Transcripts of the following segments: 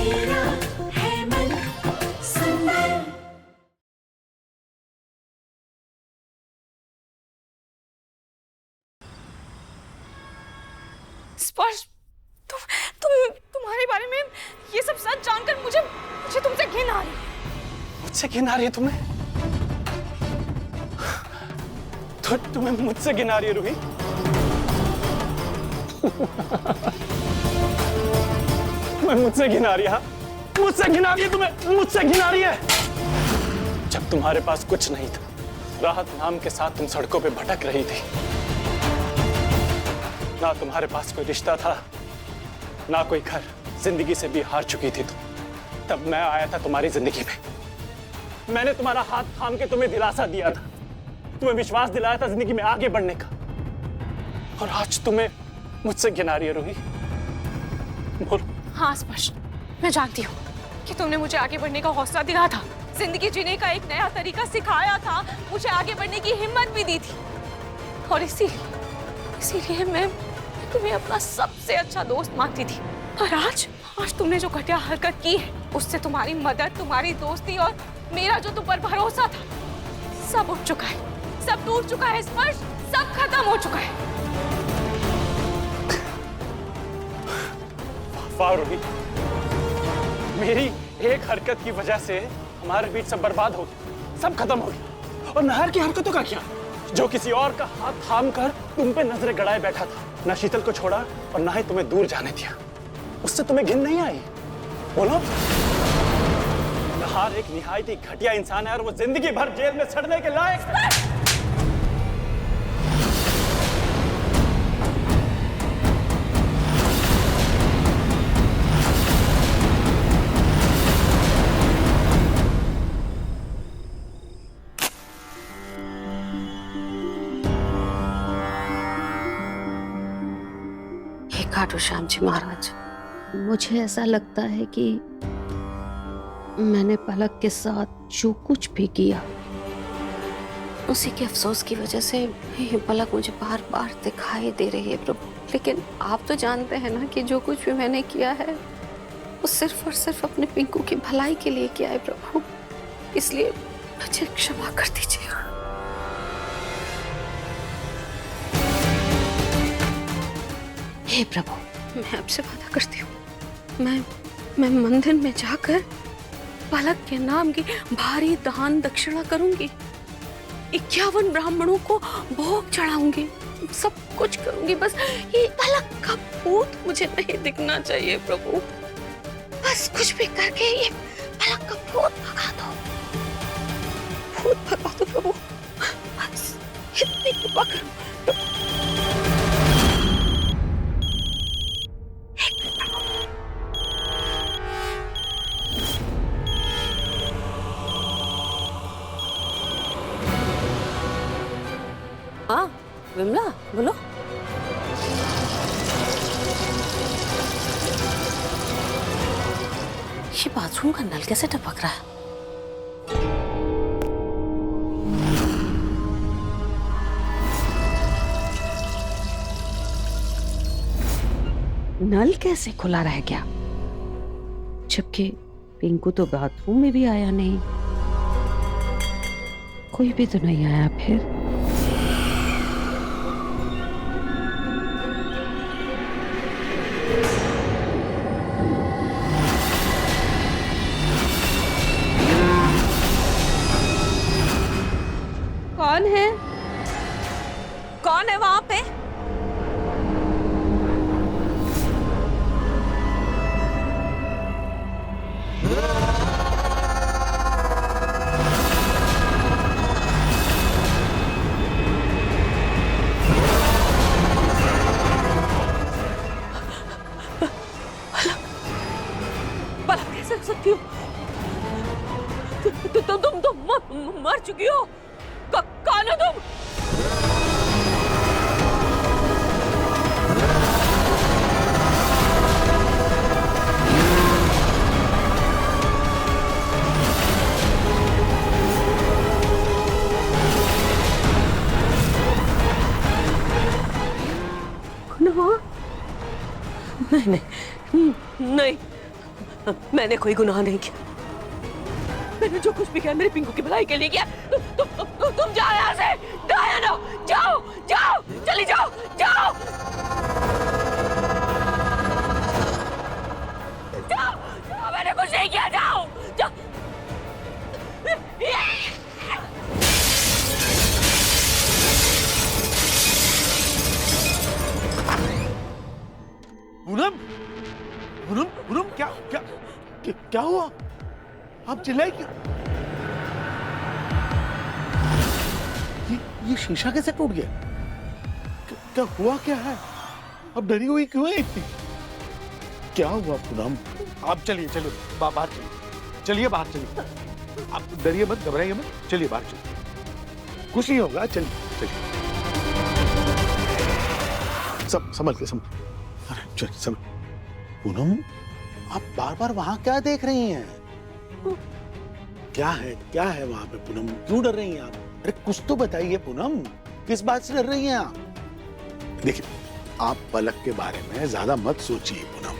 मेरा है मन सुंदर। स्पर्श, तुम्हारे बारे में ये सब सच जानकर मुझे तुमसे घिन आ रही है। मुझसे घिन आ रही है तुम्हें? तो तुम्हें मुझसे घिन आ रही है रूही? तुम्हें मुझसे घिन आ रही है? मुझसे घिन आ रही है तुम्हें? मुझसे घिन आ रही है? जब तुम्हारे पास कुछ नहीं था, राहत नाम के साथ तुम सड़कों पे भटक रही थी, ना तुम्हारे पास कोई रिश्ता था, ना कोई घर, जिंदगी से भी हार चुकी थी तुम। तब मैं आया था तुम्हारी जिंदगी में। मैंने तुम्हारा हाथ थाम के तुम्हें दिलासा दिया था, तुम्हें विश्वास दिलाया था जिंदगी में आगे बढ़ने का। और आज तुम्हें मुझसे घिन आ रही है रूही? बोलो। हाँ स्पर्श, मैं जानती हूँ कि तुमने मुझे आगे बढ़ने का हौसला दिया था, जिंदगी जीने का एक नया तरीका सिखाया था, मुझे आगे बढ़ने की हिम्मत भी दी थी। और इसीलिए मैं तुम्हें अपना सबसे अच्छा दोस्त मानती थी। और आज तुमने जो घटिया हरकत की है, उससे तुम्हारी मदद, तुम्हारी दोस्ती और मेरा जो तुम पर भरोसा था, सब उठ चुका है, सब टूट चुका है स्पर्श, सब खत्म हो चुका है। वाह रूही, मेरी एक हरकत की वजह से हमारे बीच सब बर्बाद हो गया, सब खत्म हो गया। और नाहर की हरकतों का क्या, जो किसी और का हाथ थाम कर तुम पे नजरें गड़ाए बैठा था, ना शीतल को छोड़ा और ना ही तुम्हें दूर जाने दिया, उससे तुम्हें घिन नहीं आई? बोलो। नाहर एक निहायत ही घटिया इंसान है और वो जिंदगी भर जेल में सड़ने के लायक। खाटू श्याम जी महाराज, मुझे ऐसा लगता है कि मैंने पलक के साथ जो कुछ भी किया, उसी के अफसोस की वजह से ये पलक मुझे बार बार दिखाई दे रही है प्रभु। लेकिन आप तो जानते हैं ना कि जो कुछ भी मैंने किया है वो सिर्फ और सिर्फ अपने पिंकू की भलाई के लिए किया है प्रभु, इसलिए मुझे क्षमा कर दीजिए। हे प्रभु, मैं आपसे वादा करती हूँ, मैं मंदिर में जाकर पलक के नाम की भारी दान दक्षिणा करूंगी, 51 ब्राह्मणों को भोग चढ़ाऊंगी, सब कुछ करूंगी, बस ये पलक का भूत मुझे नहीं दिखना चाहिए प्रभु। बस कुछ भी करके ये पलक का भूत भगा दो, भूत भगा दो प्रभु, बस इतनी कृपा करो। हाँ विमला, बोलो। ये बाथरूम का नल कैसे टपक रहा है? नल कैसे खुला रह गया, जबकि पिंकू तो बाथरूम में भी आया नहीं, कोई भी तो नहीं आया फिर। कौन है? कौन है वहां पे? पलक कैसे हो सकती हो? तुम मर चुकी हो। कौन हो तुम? नहीं नहीं नहीं, मैंने कोई गुनाह नहीं किया। मैंने जो कुछ भी किया मेरे पिंकू की भलाई के लिए किया। तुम जाओ यहाँ से, डायना, जाओ जाओ, चली जाओ, जाओ जाओ, जाओ, मैंने कुछ नहीं किया, जाओ जाओ। पूनम, पूनम, पूनम, क्या क्या क्या हुआ? आप चिल्लाए क्यों? ये शीशा कैसे टूट गया? क्या हुआ क्या है? अब डरी हुई क्यों है इतनी? क्या हुआ पूनम? आप चलिए, चलो बाहर चलिए, चलिए बाहर चलिए। आप डरिए मत, घबराइए मत, चलिए बाहर चलिए, कुछ नहीं होगा, चलिए चलिए। सब संभल के, संभल, अरे चलिए संभल। पूनम, आप बार बार वहां क्या देख रही हैं? क्या है वहां पे पूनम? क्यों डर रही हैं आप? अरे कुछ तो बताइए पूनम, किस बात से डर रही हैं आप? देखिए, आप पलक के बारे में ज्यादा मत सोचिए पूनम।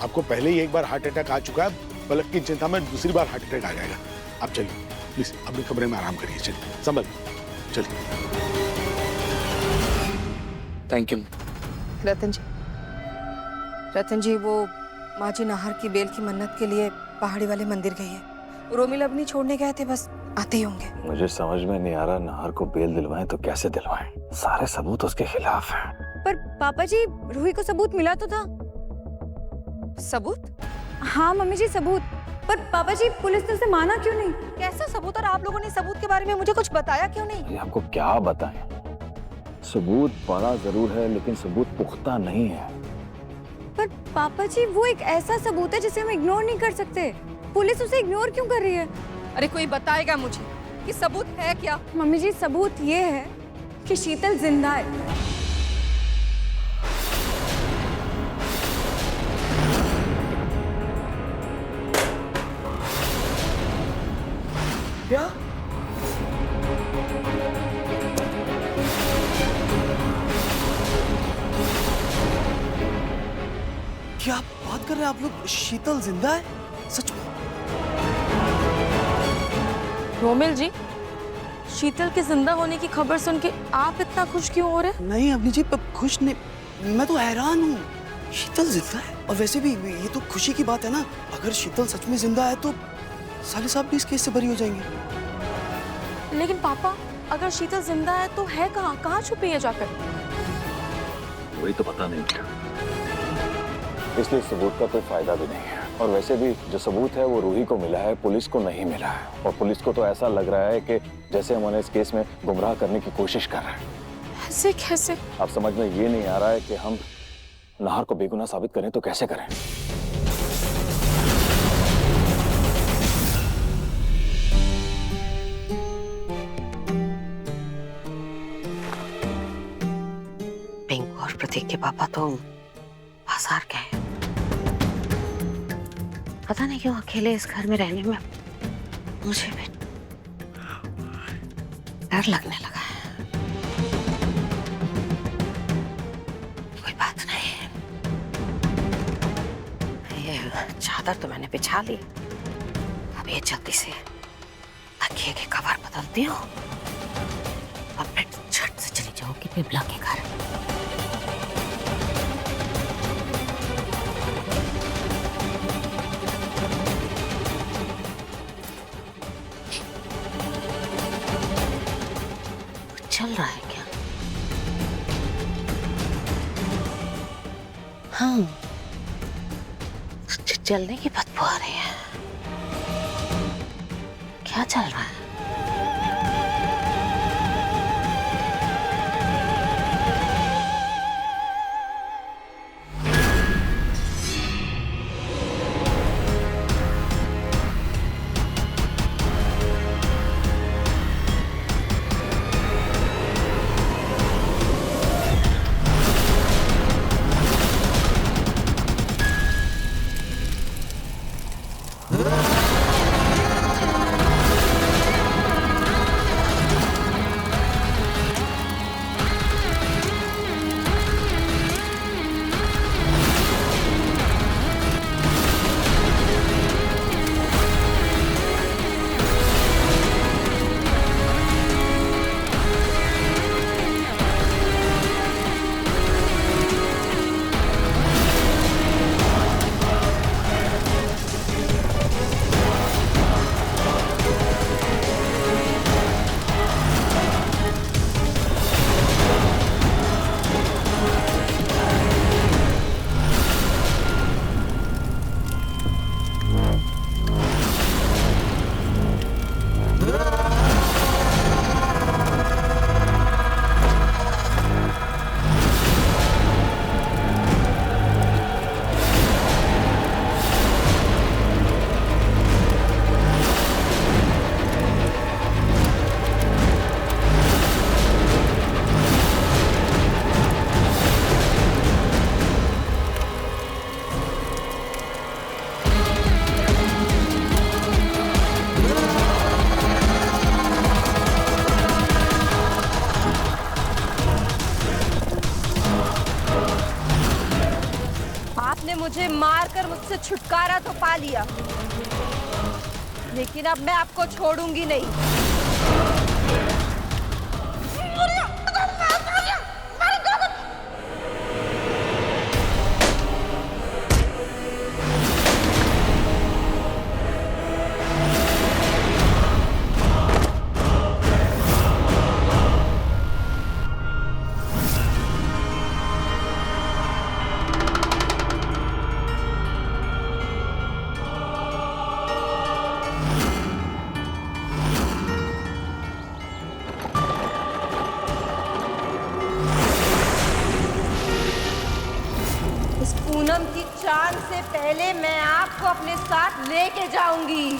आपको पहले ही एक बार हार्ट अटैक आ चुका है, पलक की चिंता में दूसरी बार हार्ट अटैक आ जाएगा। आप चलिए प्लीज, अपने कमरे में आराम करिए, चलिए संभल, चलिए। Thank you. रतन जी, वो माँ जी नाहर की बेल की मन्नत के लिए पहाड़ी वाले मंदिर गई है। रोमिल अपनी छोड़ने गए थे, बस आते ही होंगे। मुझे समझ में नहीं आ रहा, नाहर को बेल दिलवाएं तो कैसे दिलवाएं? सारे सबूत उसके खिलाफ हैं। पर पापा जी, रूही को सबूत मिला तो था। सबूत? हाँ मम्मी जी, सबूत। पर पापा जी, पुलिस ने उसे माना क्यों नहीं? कैसा सबूत? और आप लोगों ने सबूत के बारे में मुझे कुछ बताया क्यों नहीं? आपको क्या बताएं? सबूत बड़ा जरूर है, लेकिन सबूत पुख्ता नहीं है। पर पापा जी, वो एक ऐसा सबूत है जिसे हम इग्नोर नहीं कर सकते। पुलिस उसे इग्नोर क्यों कर रही है? अरे कोई बताएगा मुझे कि सबूत है क्या? मम्मी जी, सबूत ये है कि शीतल जिंदा है। क्या? क्या आप बात कर रहे हैं? आप लोग, शीतल जिंदा है? सच में? रोमिल जी, शीतल के जिंदा होने की खबर सुन के आप इतना खुश क्यों हो रहे? नहीं अवनी जी, खुश नहीं, मैं तो हैरान हूँ। शीतल जिंदा है? और वैसे भी ये तो खुशी की बात है ना। अगर शीतल सच में जिंदा है तो साले साहब भी इस केस से बरी हो जाएंगे। लेकिन पापा, अगर शीतल जिंदा है तो है कहाँ? कहाँ छुपी है जाकर? वही तो पता नहीं क्या, इसलिए सबूत का कोई फायदा भी नहीं है। और वैसे भी जो सबूत है वो रूही को मिला है, पुलिस को नहीं मिला है। और पुलिस को तो ऐसा लग रहा है कि जैसे हम उन्हें इस केस में गुमराह करने की कोशिश कर रहे हैं। ऐसे कैसे? अब समझ में ये नहीं आ रहा है कि हम नाहर को बेगुनाह साबित करें तो कैसे करें। पिंकू और प्रतीक के पापा तो बाजार गए। पता नहीं क्यों अकेले इस घर में रहने में मुझे भी डर लगने लगा है। कोई बात नहीं, ये चादर तो मैंने बिछा ली। अब ये जल्दी से तकिए के कवर बदलती हूँ और फिर झट से चली जाऊंगी बिमला के घर। चल रहा है क्या? हाँ, जलने की बदबू आ रही है। क्या चल रहा है? मुझसे छुटकारा तो पा लिया, लेकिन अब मैं आपको छोड़ूंगी नहीं। पूनम की चांद से पहले मैं आपको अपने साथ लेके जाऊंगी।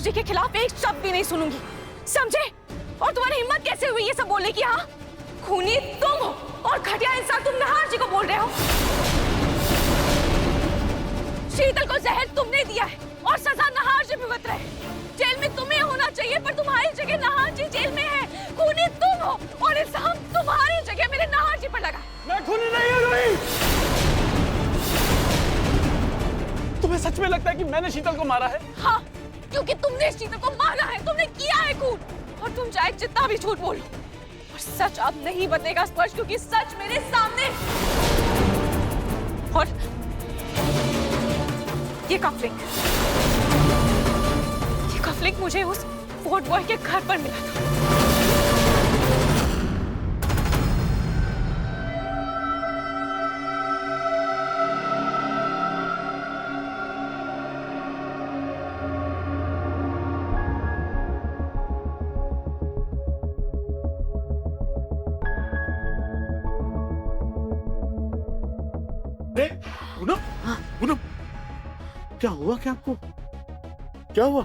के खिलाफ एक शब्द भी नहीं सुनूंगी, समझे? और तुम्हारी हिम्मत कैसे हुई ये सब बोलने की? हाँ, खूनी तुम हो और घटिया इंसान तुम नहार जी को बोल रहे हो। शीतल को जहर तुमने दिया है और सजा नहार जी भुगत रहे। जेल में तुम्हें होना चाहिए पर तुम्हारी जगह नहार जी जेल में है। खूनी तुम हो और इल्जाम तुम्हारी जगह मेरे नहार जी पर लगा। मैं खूनी नहीं हूं रूही। तुम्हें सच में लगता है कि मैंने शीतल को मारा है? हाँ, क्योंकि तुमने शीतल को मारा है, तुमने किया है खून। और तुम चाहे जितना भी झूठ बोलो, और सच अब नहीं बदलेगा स्पर्श, क्योंकि सच मेरे सामने। और ये कफलिंग मुझे उस वोट बॉय के घर पर मिला था। पूनम, पूनम, क्या हुआ? क्या आपको क्या हुआ?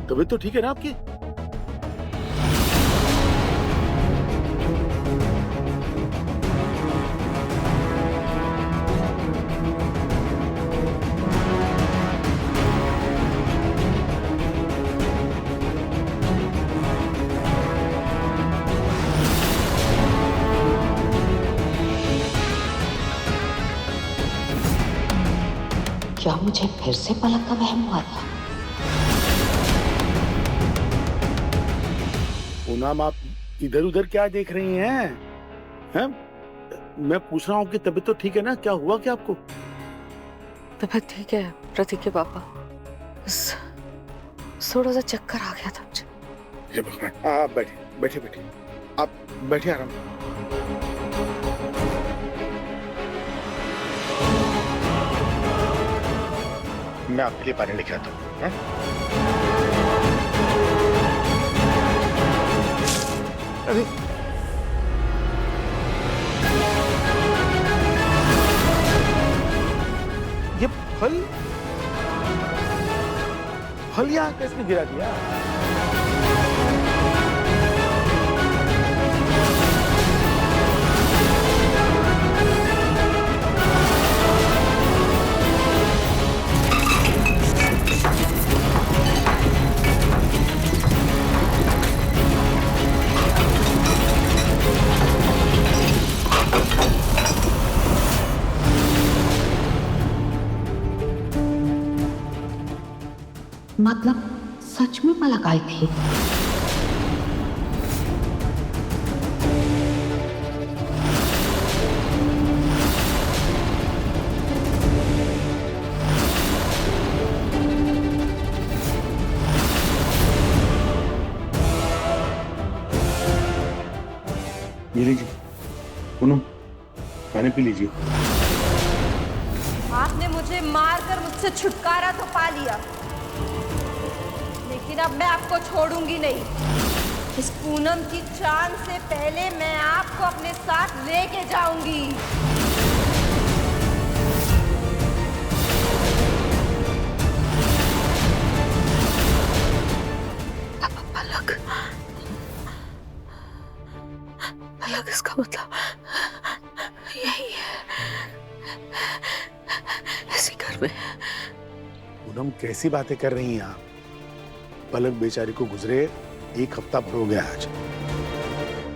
तबीयत तो ठीक है ना आपकी? क्या मुझे फिर से पलक का वहम हुआ था? पूनम, आप इधर उधर क्या देख रही हैं? हैं? मैं पूछ रहा हूँ कि तबीयत तो ठीक है ना? क्या हुआ क्या आपको? तबीयत ठीक है प्रतीक के पापा, बस थोड़ा सा चक्कर आ गया था मुझे। आप बैठिए, आप बैठिए आराम। मैं आपके लिए पानी लेके आता हूँ। अरे ये फल यहाँ किसने गिरा दिया? मतलब सच में पलक आई थी? पानी पी लीजिए। आपने मुझे मारकर मुझसे छुटकारा तो पा लिया, लेकिन अब मैं आपको छोड़ूंगी नहीं। इस पूनम की चांद से पहले मैं आपको अपने साथ लेके जाऊंगी। पलक, पलक इसका मतलब यही है, इसी घर में। पूनम कैसी बातें कर रही हैं आप? पलक बेचारी को गुजरे 1 हफ्ता भर हो गया आज,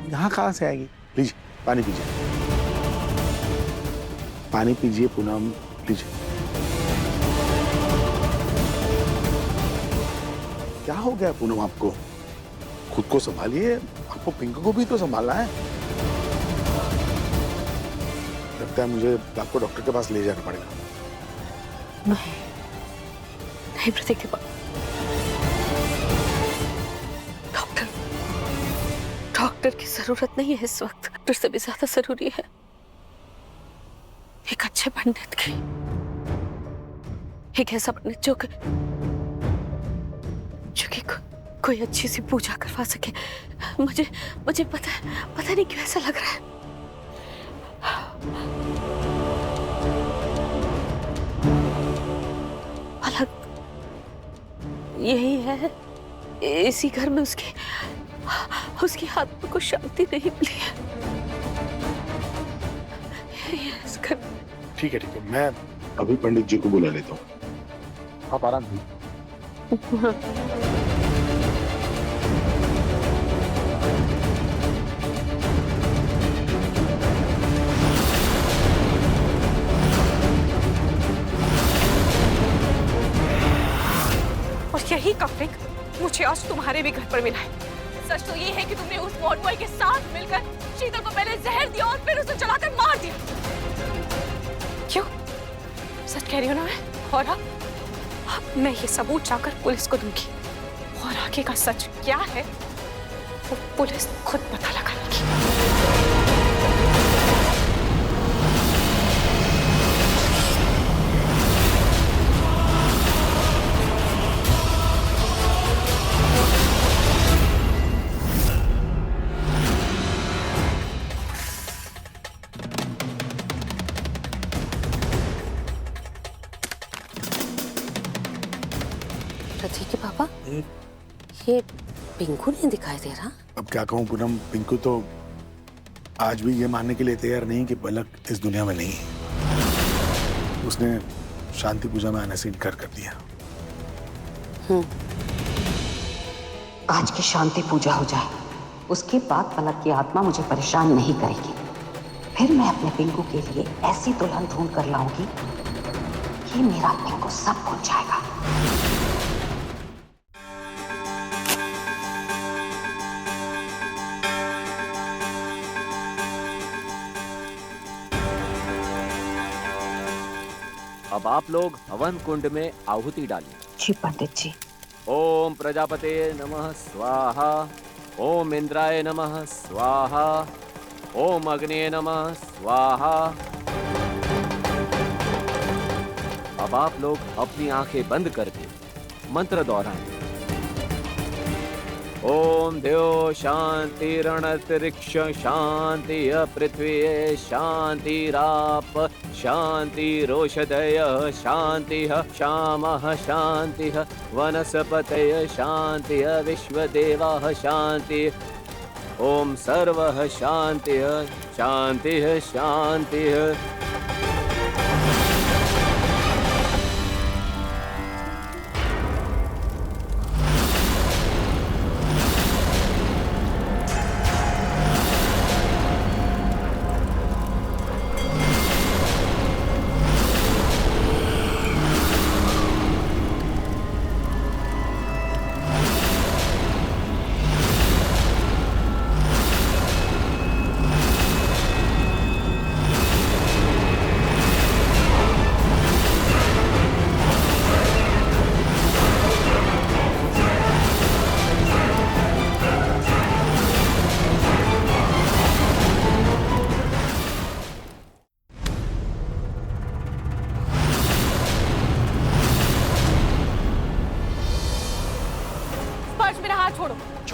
यहाँ कहाँ से आएगी? लीजिए पानी पीजिए, पानी पीजिए पूनम, लीजिए। क्या हो गया पूनम आपको? खुद को संभालिए, आपको पिंकू को भी तो संभालना है। लगता है मुझे आपको डॉक्टर के पास ले जाना पड़ेगा। नहीं प्रतीक, डॉक्टर की जरूरत नहीं है इस वक्त। डॉक्टर से भी ज्यादा जरूरी है एक अच्छे पंडित की, एक ऐसा पंडित जो कि कोई अच्छी सी पूजा करवा सके। मुझे पता नहीं क्यों ऐसा लग रहा है। पलक यही है, इसी घर में उसकी आत्मा को शांति नहीं मिली है। इस घर। ठीक है, मैं अभी पंडित जी को बुला लेता हूँ, आप आराम कीजिए। और यही कफलिंग मुझे आज तुम्हारे भी घर पर मिला है। सच तो ये है कि तुमने उस मॉड बॉय के साथ मिलकर शीतल को पहले जहर दिया और फिर उसे जलाकर मार दिया। क्यों? सच कह रही हूँ ना मैं। और अब मैं ये सबूत जाकर पुलिस को दूंगी, और आगे का सच क्या है वो पुलिस खुद पता लगा लेगी। प्रतीक के पापा, ये पिंकू नहीं दिखाई दे रहा। अब क्या कहूँ पूनम, पिंकू तो आज भी ये मानने के लिए तैयार नहीं कि पलक इस दुनिया में नहीं है। उसने शांति पूजा में आने से इनकार कर दिया। आज की शांति पूजा हो जाए, उसके बाद पलक की आत्मा मुझे परेशान नहीं करेगी। फिर मैं अपने पिंकू के लिए ऐसी दुल्हन ढूंढ कर लाऊंगी कि मेरा पिंकू सब भूल जाएगा। अब आप लोग हवन कुंड में आहुति डालिए। जी पंडित जी। ओम प्रजापते नमः स्वाहा, ओम इंद्राय नमः स्वाहा, ओम अग्निये नमः स्वाहा। अब आप लोग अपनी आंखें बंद करके मंत्र दोहराएं। ओम देव शांतिरणतरिक्ष शांति पृथ्वी शांतिराप शांतिरोषधय शांति श्यामः शांति वनस्पतय शांति विश्वदेवाः शांति। ओम सर्वः शांति शांति शांति।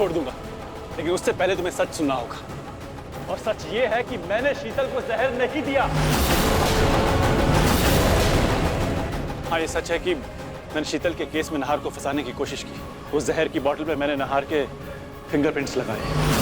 छोड़ दूंगा, लेकिन उससे पहले तुम्हें सच सुनना होगा। और सच ये है कि मैंने शीतल को जहर नहीं दिया। हाँ, ये सच है कि मैंने शीतल के केस में नहार को फंसाने की कोशिश की। उस जहर की बोतल पे मैंने नहार के फिंगरप्रिंट्स लगाए।